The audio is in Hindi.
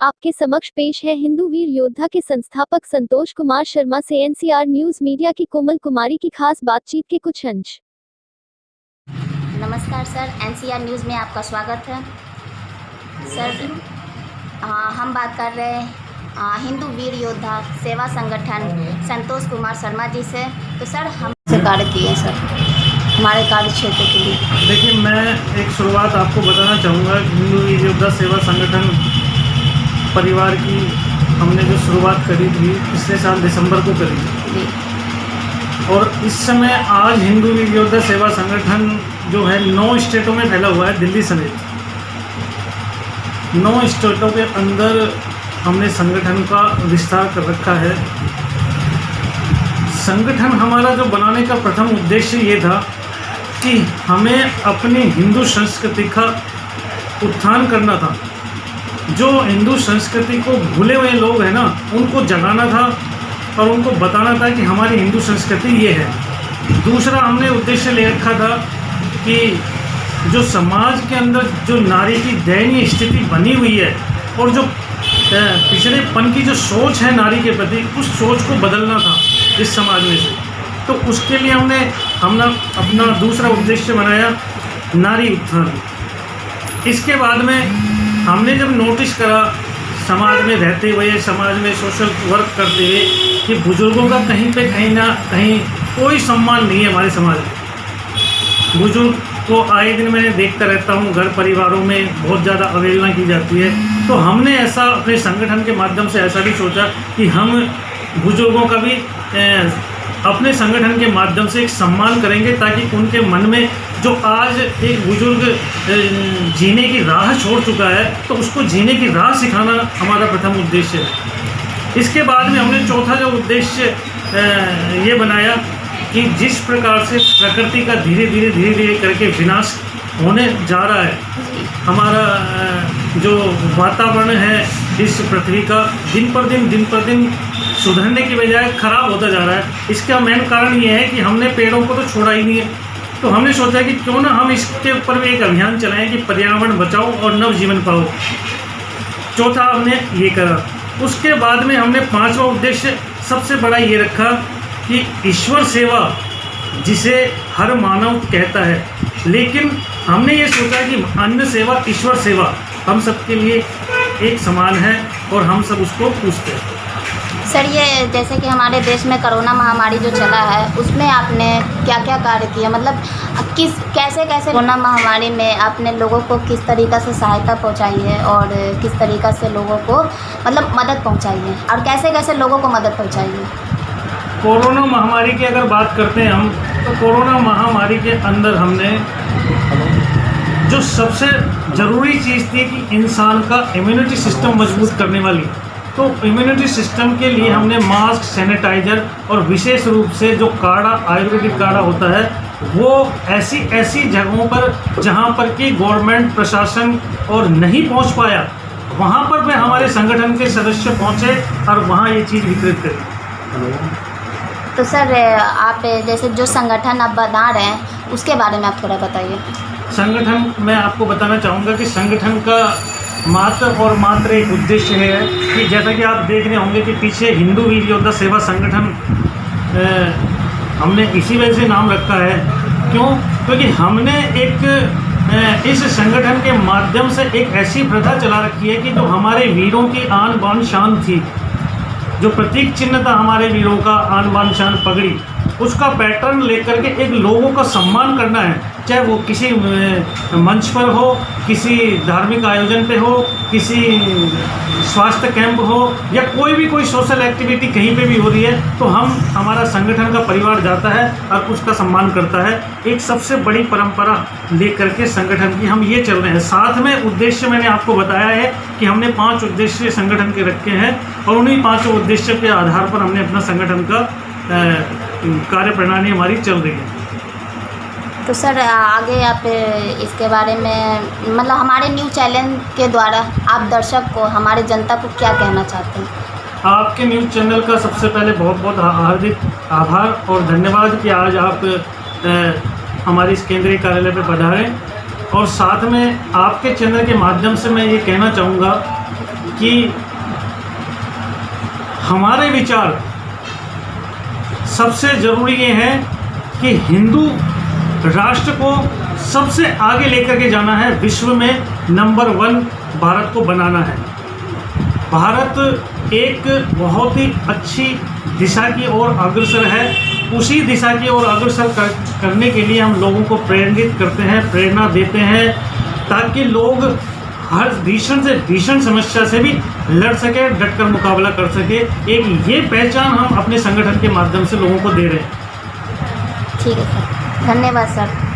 आपके समक्ष पेश है हिंदू वीर योद्धा के संस्थापक संतोष कुमार शर्मा से एनसीआर न्यूज मीडिया की कोमल कुमारी की खास बातचीत के कुछ अंश। नमस्कार सर, एनसीआर न्यूज़ में आपका स्वागत है। सर हम बात कर रहे हैं हिंदू वीर योद्धा सेवा संगठन संतोष कुमार शर्मा जी से। तो सर हम से कार्य किए सर हमारे कार्य क्षेत्र के लिए। देखिए, मैं एक शुरुआत आपको बताना चाहूँगा। हिंदू वीर योद्धा सेवा संगठन परिवार की हमने जो शुरुआत करी थी पिछले साल दिसंबर को करी थी, और इस समय आज हिंदू वीर योद्धा सेवा संगठन जो है 9 स्टेटों में फैला हुआ है, दिल्ली समेत 9 स्टेटों के अंदर हमने संगठन का विस्तार कर रखा है। संगठन हमारा जो बनाने का प्रथम उद्देश्य ये था कि हमें अपनी हिंदू संस्कृति का उत्थान करना था। जो हिंदू संस्कृति को भूले हुए लोग हैं ना, उनको जगाना था और उनको बताना था कि हमारी हिंदू संस्कृति ये है। दूसरा हमने उद्देश्य ले रखा था कि जो समाज के अंदर जो नारी की दयनीय स्थिति बनी हुई है और जो पिछड़ेपन की जो सोच है नारी के प्रति, उस सोच को बदलना था इस समाज में से। तो उसके लिए हमने अपना दूसरा उद्देश्य बनाया नारी उत्थान। इसके बाद में हमने जब नोटिस करा समाज में रहते हुए, समाज में सोशल वर्क करते हुए, कि बुजुर्गों का कहीं ना कहीं कोई सम्मान नहीं है हमारे समाज में। बुजुर्ग को आए दिन मैं देखता रहता हूँ, घर परिवारों में बहुत ज़्यादा अवहेलना की जाती है। तो हमने ऐसा अपने संगठन के माध्यम से ऐसा भी सोचा कि हम बुजुर्गों का भी अपने संगठन के माध्यम से एक सम्मान करेंगे, ताकि उनके मन में जो आज एक बुजुर्ग जीने की राह छोड़ चुका है, तो उसको जीने की राह सिखाना हमारा प्रथम उद्देश्य है। इसके बाद में हमने चौथा जो उद्देश्य ये बनाया कि जिस प्रकार से प्रकृति का धीरे धीरे करके विनाश होने जा रहा है, हमारा जो वातावरण है इस पृथ्वी का दिन पर दिन सुधरने की बजाय खराब होता जा रहा है। इसका मेन कारण ये है कि हमने पेड़ों को तो छोड़ा ही नहीं है। तो हमने सोचा कि क्यों ना हम इसके ऊपर भी एक अभियान चलाएं कि पर्यावरण बचाओ और नव जीवन पाओ। चौथा हमने ये करा। उसके बाद में हमने 5वां उद्देश्य सबसे बड़ा ये रखा कि ईश्वर सेवा, जिसे हर मानव कहता है, लेकिन हमने ये सोचा कि अन्न सेवा ईश्वर सेवा हम सबके लिए एक समान है और हम सब उसको पूछते हैं। सर ये जैसे कि हमारे देश में कोरोना महामारी जो चला है, उसमें आपने क्या क्या कार्य किया, मतलब कैसे कोरोना महामारी में आपने लोगों को किस तरीक़ा से सहायता पहुंचाई है और किस तरीक़ा से लोगों को मतलब मदद पहुंचाई है, और कैसे लोगों को मदद पहुंचाई है? कोरोना महामारी की अगर बात करते हैं हम, तो कोरोना महामारी के अंदर हमने जो सबसे ज़रूरी चीज़ थी कि इंसान का इम्यूनिटी सिस्टम मजबूत करने वाली, तो इम्यूनिटी सिस्टम के लिए हमने मास्क, सैनिटाइज़र और विशेष रूप से जो काढ़ा, आयुर्वेदिक काढ़ा होता है, वो ऐसी जगहों पर जहाँ पर कि गवर्नमेंट प्रशासन और नहीं पहुँच पाया, वहाँ पर भी हमारे संगठन के सदस्य पहुँचे और वहाँ ये चीज़ वितरित करी। तो सर आप जैसे जो संगठन आप बना रहे हैं उसके बारे में आप थोड़ा बताइए। संगठन मैं आपको बताना चाहूँगा कि संगठन का मात्र एक उद्देश्य है कि जैसा कि आप देख रहे होंगे कि पीछे हिंदू वीर योद्धा सेवा संगठन हमने इसी वजह से नाम रखा है। क्यों? क्योंकि हमने इस संगठन के माध्यम से एक ऐसी प्रथा चला रखी है कि जो हमारे वीरों की आन बान शान थी, जो प्रतीक चिन्ह था हमारे वीरों का, आन बान शान पगड़ी, उसका पैटर्न लेकर के एक लोगों का सम्मान करना है, चाहे वो किसी मंच पर हो, किसी धार्मिक आयोजन पे हो, किसी स्वास्थ्य कैंप हो, या कोई सोशल एक्टिविटी कहीं पे भी हो रही है, तो हमारा संगठन का परिवार जाता है और उसका सम्मान करता है। एक सबसे बड़ी परंपरा लेकर के संगठन की हम ये चल रहे हैं। साथ में उद्देश्य मैंने आपको बताया है कि हमने 5 उद्देश्य संगठन के रखे हैं, और उन्हीं 5 उद्देश्य के आधार पर हमने अपना संगठन का कार्य प्रणाली हमारी चल रही है। तो सर आगे आप इसके बारे में मतलब हमारे न्यूज़ चैनल के द्वारा आप दर्शक को, हमारे जनता को क्या कहना चाहते हैं? आपके न्यूज़ चैनल का सबसे पहले बहुत हार्दिक आभार और धन्यवाद कि आज आप हमारे इस केंद्रीय कार्यालय पर पधारें। और साथ में आपके चैनल के माध्यम से मैं ये कहना चाहूँगा कि हमारे विचार सबसे ज़रूरी ये है कि हिंदू राष्ट्र को सबसे आगे लेकर के जाना है, विश्व में नंबर 1 भारत को बनाना है। भारत एक बहुत ही अच्छी दिशा की ओर अग्रसर है। उसी दिशा की ओर अग्रसर करने के लिए हम लोगों को प्रेरित करते हैं, प्रेरणा देते हैं, ताकि लोग हर भीषण से भीषण समस्या से भी लड़ सके, डटकर मुकाबला कर सके। एक ये पहचान हम अपने संगठन के माध्यम से लोगों को दे रहे हैं। ठीक है सर, धन्यवाद सर।